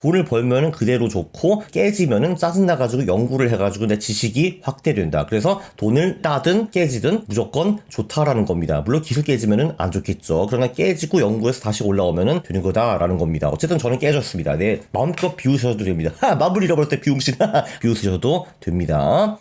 돈을 벌면은 그대로 좋고 깨지면은 짜증나가지고 연구를 해가지고 내 지식이 확대된다. 그래서 돈을 따든 깨지든 무조건 좋다라는 겁니다. 물론 기술 깨지면은 안 좋겠죠. 그러나 깨지고 연구해서 다시 올라오면은 되는 거다라는 겁니다. 어쨌든 저는 깨졌습니다. 네, 마음껏 비웃으셔도 됩니다. 마무리 잃어버릴 때 비웃신 비웃으셔도 됩니다.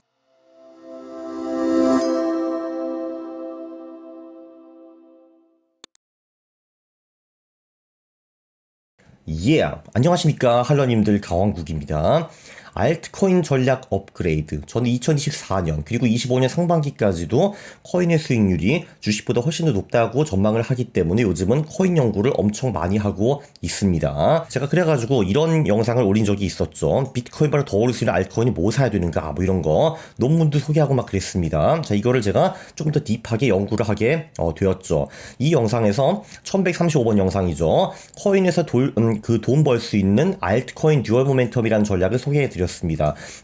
안녕하십니까 할러님들, 강왕국입니다. 알트코인 전략 업그레이드. 저는 2024년 그리고 25년 상반기까지도 코인의 수익률이 주식보다 훨씬 더 높다고 전망을 하기 때문에 요즘은 코인 연구를 엄청 많이 하고 있습니다. 제가 그래가지고 이런 영상을 올린 적이 있었죠. 비트코인보다 더 오를 수 있는 알트코인이 뭐 사야 되는가 뭐 이런 거 논문도 소개하고 막 그랬습니다. 자, 이거를 제가 조금 더 딥하게 연구를 하게 되었죠. 이 영상에서 1135번 영상이죠. 코인에서 돈 벌 수 있는 알트코인 듀얼 모멘텀이라는 전략을 소개해 드렸습니다.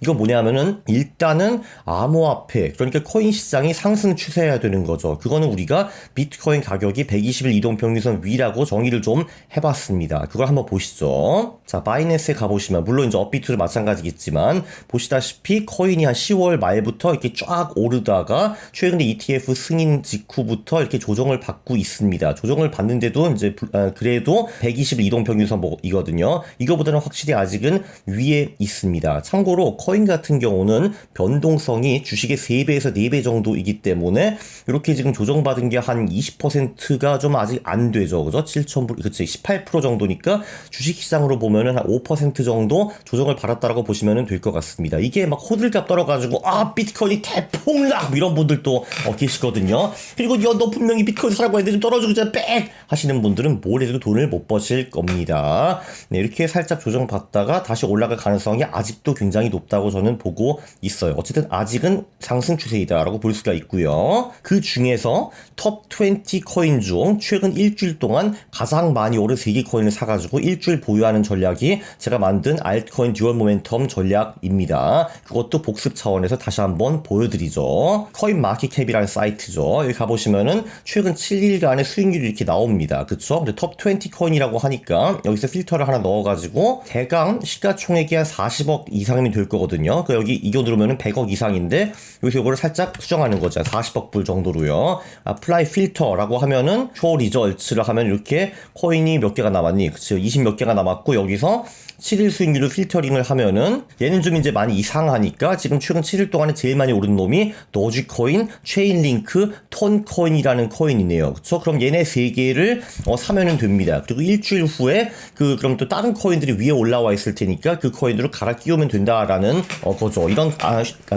이거 뭐냐면은 일단은 암호화폐, 그러니까 코인 시장이 상승 추세해야 되는 거죠. 그거는 우리가 비트코인 가격이 120일 이동평균선 위라고 정의를 좀 해봤습니다. 그걸 한번 보시죠. 자, 바이낸스에 가보시면 물론 이제 업비트도 마찬가지겠지만 보시다시피 코인이 한 10월 말부터 이렇게 쫙 오르다가 최근에 ETF 승인 직후부터 이렇게 조정을 받고 있습니다. 조정을 받는데도 이제 그래도 120일 이동평균선이거든요. 이거보다는 확실히 아직은 위에 있습니다. 참고로 코인 같은 경우는 변동성이 주식의 3배에서 4배 정도이기 때문에 이렇게 지금 조정받은 게 한 20%가 좀 아직 안 되죠. 그죠? 7,000불, 그치, 18% 정도니까 주식시장으로 보면은 한 5% 정도 조정을 받았다라고 보시면 될 것 같습니다. 이게 막 호들갑 떨어가지고 비트코인이 대폭락 이런 분들도 계시거든요. 그리고 너 분명히 비트코인 사라고 했는데 좀 떨어지고 이제 빽 하시는 분들은 뭘 해도 돈을 못 버실 겁니다. 네, 이렇게 살짝 조정받다가 다시 올라갈 가능성이 아직도 굉장히 높다고 저는 보고 있어요. 어쨌든 아직은 상승 추세이다라고 볼 수가 있고요. 그 중에서 톱 20 코인 중 최근 일주일 동안 가장 많이 오른 3개 코인을 사가지고 일주일 보유하는 전략이 제가 만든 알트코인 듀얼 모멘텀 전략입니다. 그것도 복습 차원에서 다시 한번 보여드리죠. 코인 마켓캡이라는 사이트죠. 여기 가보시면은 최근 7일간의 수익률이 이렇게 나옵니다. 그쵸? 근데 톱 20 코인이라고 하니까 여기서 필터를 하나 넣어가지고 대강 시가총액이 한 40억 이상이면 될 거거든요. 그 여기 이거 누르면은 100억 이상인데 여기서 이거를 살짝 수정하는 거죠. 40억 불 정도로요. apply filter라고 하면은 show results를 하면 이렇게 코인이 몇 개가 남았니? 그치? 20 몇 개가 남았고 여기서 7일 수익률로 필터링을 하면은 얘는 좀 이제 많이 이상하니까 지금 최근 7일 동안에 제일 많이 오른 놈이 도지코인, 체인링크, 톤코인이라는 코인이네요. 그쵸? 그럼 얘네 3개를 사면은 됩니다. 그리고 일주일 후에 그럼 또 다른 코인들이 위에 올라와 있을 테니까 그 코인으로 갈아 끼우면 된다라는 거죠. 이런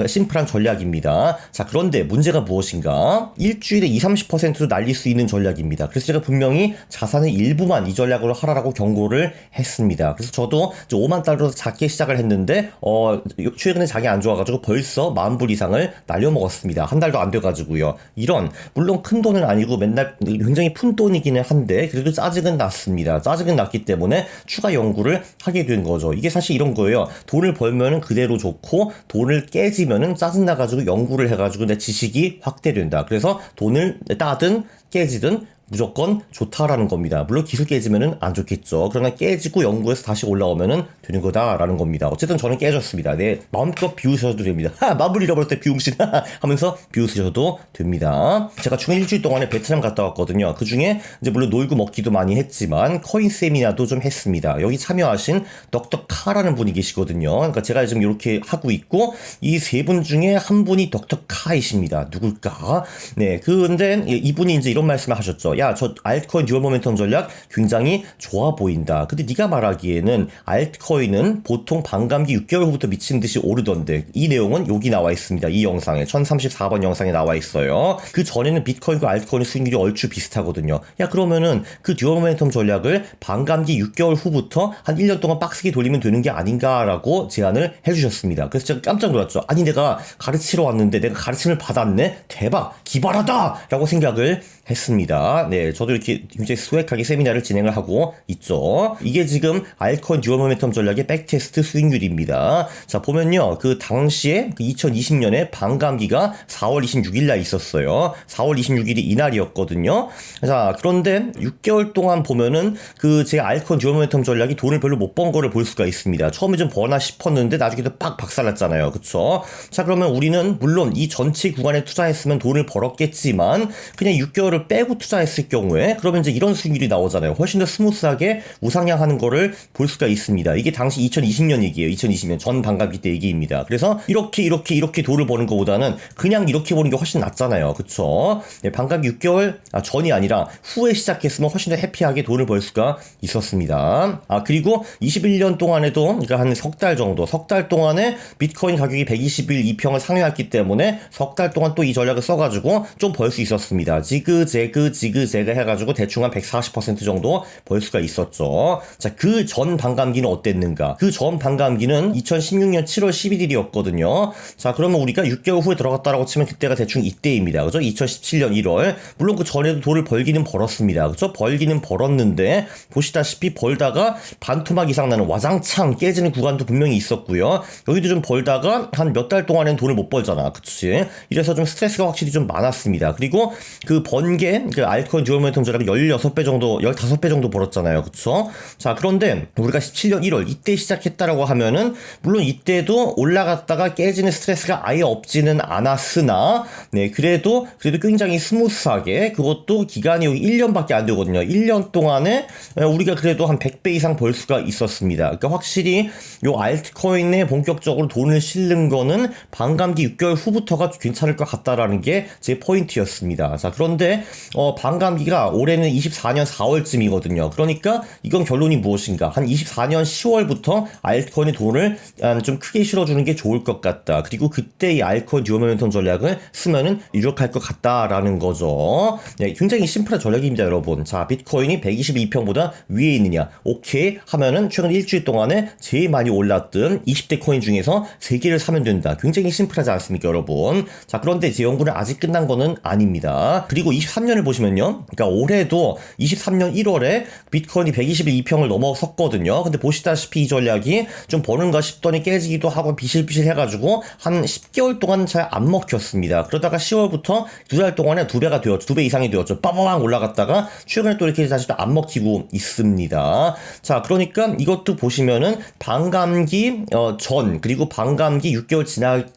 심플한 전략입니다. 자, 그런데 문제가 무엇인가? 일주일에 20-30%도 날릴 수 있는 전략입니다. 그래서 제가 분명히 자산의 일부만 이 전략으로 하라고 경고를 했습니다. 그래서 저도 5만 달러로 작게 시작을 했는데 최근에 장이 안 좋아가지고 벌써 10,000불 이상을 날려먹었습니다. 한 달도 안 돼가지고요. 이런 물론 큰 돈은 아니고 맨날 굉장히 푼 돈이기는 한데 그래도 짜증은 났습니다. 짜증은 났기 때문에 추가 연구를 하게 된 거죠. 이게 사실 이런 거예요. 돈을 벌면은 그대로 좋고 돈을 깨지면은 짜증나가지고 연구를 해가지고 내 지식이 확대된다. 그래서 돈을 따든 깨지든 무조건 좋다라는 겁니다. 물론 기술 깨지면은 안 좋겠죠. 그러나 깨지고 연구해서 다시 올라오면은 되는 거다라는 겁니다. 어쨌든 저는 깨졌습니다. 네, 마음껏 비웃으셔도 됩니다. 마무리 잃어버릴 때 비웃신 하면서 비웃으셔도 됩니다. 제가 중에 일주일 동안에 베트남 갔다 왔거든요. 그 중에 이제 물론 놀고 먹기도 많이 했지만 코인 세미나도 좀 했습니다. 여기 참여하신 덕덕카라는 분이 계시거든요. 그러니까 제가 지금 이렇게 하고 있고 이 3분 중에 한 분이 덕덕카이십니다. 누굴까? 네, 근데 이분이 이제 이런 말씀을 하셨죠. 야, 저 알트코인 듀얼 모멘텀 전략 굉장히 좋아 보인다. 근데 네가 말하기에는 알트코인은 보통 반감기 6개월 후부터 미친 듯이 오르던데 이 내용은 여기 나와 있습니다. 이 영상에 1034번 영상에 나와 있어요. 그 전에는 비트코인과 알트코인의 수익률이 얼추 비슷하거든요. 야, 그러면은 그 듀얼 모멘텀 전략을 반감기 6개월 후부터 한 1년 동안 빡세게 돌리면 되는 게 아닌가라고 제안을 해주셨습니다. 그래서 제가 깜짝 놀랐죠. 아니, 내가 가르치러 왔는데 내가 가르침을 받았네? 대박! 기발하다! 라고 생각을 했습니다. 네, 저도 이렇게 굉장히 스웩하게 세미나를 진행을 하고 있죠. 이게 지금 알트코인 듀얼 모멘텀 전략의 백테스트 수익률입니다. 자, 보면요. 그 당시에 그 2020년에 반감기가 4월 26일 날 있었어요. 4월 26일이 이날이었거든요. 자, 그런데 6개월 동안 보면은 그 제 알트코인 듀얼 모멘텀 전략이 돈을 별로 못 번 거를 볼 수가 있습니다. 처음에 좀 버나 싶었는데 나중에도 빡 박살났잖아요. 그쵸? 자, 그러면 우리는 물론 이 전체 구간에 투자했으면 돈을 벌었겠지만 그냥 6개월을 빼고 투자했을 경우에 그러면 이제 이런 수익률이 나오잖아요. 훨씬 더 스무스하게 우상향하는 거를 볼 수가 있습니다. 이게 당시 2020년 얘기예요. 2020년 전 반감기 때 얘기입니다. 그래서 이렇게 돈을 버는 것보다는 그냥 이렇게 버는 게 훨씬 낫잖아요. 그쵸? 네, 반감기 6개월 전이 아니라 후에 시작했으면 훨씬 더 해피하게 돈을 벌 수가 있었습니다. 그리고 21년 동안에도 그러니까 한 석 달 정도, 석 달 동안에 비트코인 가격이 120일 이평을 상회했기 때문에 석 달 동안 또 이 전략을 써가지고 좀 벌 수 있었습니다. 지그재그 해가지고 대충 한 140% 정도 벌 수가 있었죠. 자, 그 전 반감기는 어땠는가? 그 전 반감기는 2016년 7월 11일이었거든요. 자, 그러면 우리가 6개월 후에 들어갔다라고 치면 그때가 대충 이때입니다. 그죠? 2017년 1월. 물론 그 전에도 돈을 벌기는 벌었습니다. 그죠? 벌기는 벌었는데 보시다시피 벌다가 반토막 이상 나는 와장창 깨지는 구간도 분명히 있었고요. 여기도 좀 벌다가 한 몇 달 동안엔 돈을 못 벌잖아. 그치? 이래서 좀 스트레스가 확실히 좀 많았습니다. 그리고 그 번개, 그 알트코인 듀얼 모멘텀 전략이 16배 정도, 15배 정도 벌었잖아요. 그쵸? 자, 그런데 우리가 17년 1월 이때 시작했다라고 하면은 물론 이때도 올라갔다가 깨지는 스트레스가 아예 없지는 않았으나 네, 그래도 굉장히 스무스하게 그것도 기간이 여기 1년밖에 안 되거든요. 1년 동안에 우리가 그래도 한 100배 이상 벌 수가 있었습니다. 그러니까 확실히 요 알트코인에 본격적으로 돈을 실는 거는 반감기 6개월 후부터가 괜찮을 것 같다라는 게 제 포인트였습니다. 자, 그런데 반감기가 올해는 24년 4월쯤이거든요. 그러니까 이건 결론이 무엇인가? 한 24년 10월부터 알트코인에 돈을 좀 크게 실어주는 게 좋을 것 같다. 그리고 그때 이 알트코인 듀얼 모멘텀 전략을 쓰면은 유력할 것 같다라는 거죠. 네, 굉장히 심플한 전략입니다, 여러분. 자, 비트코인이 122평보다 위에 있느냐? 오케이 하면은 최근 일주일 동안에 제일 많이 올랐던 20대 코인 중에서 3개를 사면 된다. 굉장히 심플하지 않습니까, 여러분? 자, 그런데 제 연구는 아직 끝난 거는 아닙니다. 그리고 23년을 보시면요. 그러니까 올해도 23년 1월에 비트코인이 122평을 넘어섰거든요. 근데 보시다시피 이 전략이 좀 버는가 싶더니 깨지기도 하고 비실비실 해가지고 한 10개월 동안 잘 안 먹혔습니다. 그러다가 10월부터 2달 동안에 2배가 되었죠. 2배 이상이 되었죠. 빠바방 올라갔다가 최근에 또 이렇게 다시 또 안 먹히고 있습니다. 자, 그러니까 이것도 보시면은 반감기 전 그리고 반감기 6개월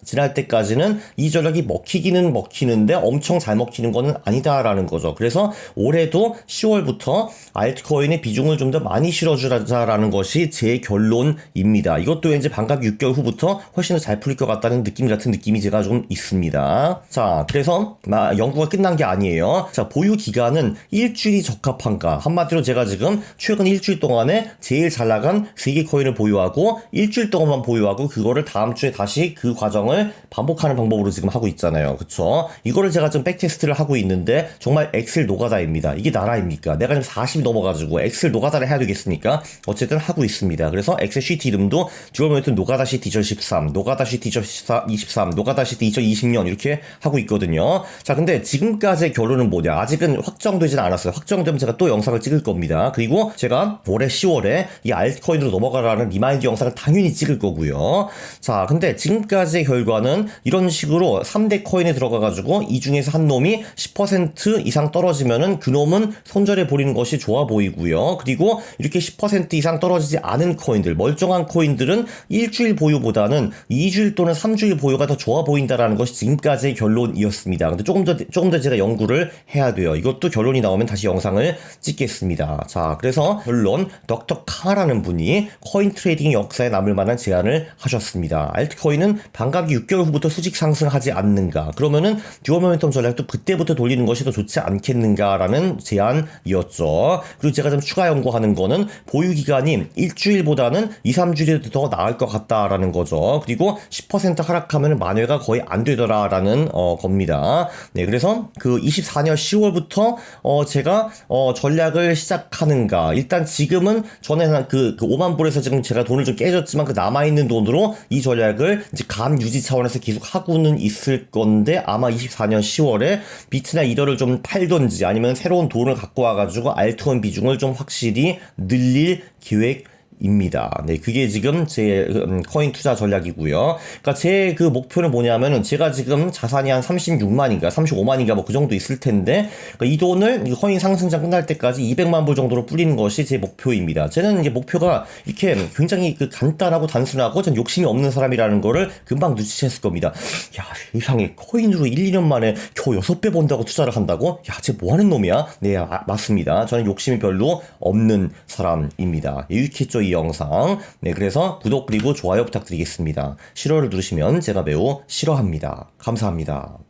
지날 때까지는 이 전략이 먹히기는 먹히는데 엄청 잘 먹히는 거는 아니다라는 거죠. 그래서 올해도 10월부터 알트코인의 비중을 좀 더 많이 실어주자라는 것이 제 결론입니다. 이것도 왠지 반감기 6개월 후부터 훨씬 더 잘 풀릴 것 같다는 느낌 같은 느낌이 제가 좀 있습니다. 자, 그래서 연구가 끝난 게 아니에요. 자, 보유 기간은 일주일이 적합한가? 한마디로 제가 지금 최근 일주일 동안에 제일 잘 나간 3개 코인을 보유하고 일주일 동안만 보유하고 그거를 다음 주에 다시 그 과정을 반복하는 방법으로 지금 하고 있잖아요. 그쵸? 이거를 제가 좀 백테스트를 하고 있는데 정말 엑셀 노가다입니다. 이게 나라입니까? 내가 지금 40이 넘어가지고 엑셀 노가다를 해야 되겠습니까? 어쨌든 하고 있습니다. 그래서 엑셀 시트 이름도 듀얼 모멘텀 노가다 시트 2013, 노가다 시트 2023, 노가다 시트 2020년 이렇게 하고 있거든요. 자, 근데 지금까지의 결론은 뭐냐? 아직은 확정되진 않았어요. 확정되면 제가 또 영상을 찍을 겁니다. 그리고 제가 올해 10월에 이 알트코인으로 넘어가라는 리마인드 영상을 당연히 찍을 거고요. 자, 근데 지금까지의 결과는 이런 식으로 3대 코인에 들어가가지고 이 중에서 한 놈이 10% 이상 떨어지면은 그 놈은 손절해 버리는 것이 좋아 보이고요. 그리고 이렇게 10% 이상 떨어지지 않은 코인들, 멀쩡한 코인들은 일주일 보유보다는 2주일 또는 3주일 보유가 더 좋아 보인다라는 것이 지금까지의 결론이었습니다. 근데 조금 더 제가 연구를 해야 돼요. 이것도 결론이 나오면 다시 영상을 찍겠습니다. 자, 그래서 결론, 덕터 카라는 분이 코인 트레이딩 역사에 남을 만한 제안을 하셨습니다. 알트코인은 반감기 6개월 후부터 수직 상승하지 않는가? 그러면은 듀얼 모멘텀 전략도 그때부터 돌리는 것이 더 좋지 않겠는가라는 제안이었죠. 그리고 제가 좀 추가 연구하는 거는 보유 기간이 일주일보다는 2, 3주일이 더 나을 것 같다라는 거죠. 그리고 10% 하락하면 만회가 거의 안 되더라라는 겁니다. 네, 그래서 그 24년 10월부터 제가 전략을 시작하는가? 일단 지금은 전에 그 5만 불에서 지금 제가 돈을 좀 깨졌지만 그 남아있는 돈으로 이 전략을 이제 감 유지 차원에서 계속 하고는 있을 건데 아마 24년 10월에 비트나 이더를 좀 팔던지 건지 아니면 새로운 돈을 갖고 와가지고 알트코인 비중을 좀 확실히 늘릴 계획입니다. 네, 그게 지금 제 코인 투자 전략이고요. 그러니까 제 그 목표는 뭐냐면은 제가 지금 자산이 한 36만인가 35만인가 뭐 그 정도 있을 텐데 그러니까 이 돈을 이 코인 상승장 끝날 때까지 200만 불 정도로 뿌리는 것이 제 목표입니다. 저는 이제 목표가 이렇게 굉장히 그 간단하고 단순하고 전 욕심이 없는 사람이라는 거를 금방 눈치챘을 겁니다. 야, 세상에 코인으로 1, 2년 만에 겨우 6배 번다고 투자를 한다고? 야, 쟤 뭐 하는 놈이야? 네, 맞습니다. 저는 욕심이 별로 없는 사람입니다. 유익했죠, 이 영상. 네, 그래서 구독 그리고 좋아요 부탁드리겠습니다. 싫어를 누르시면 제가 매우 싫어합니다. 감사합니다.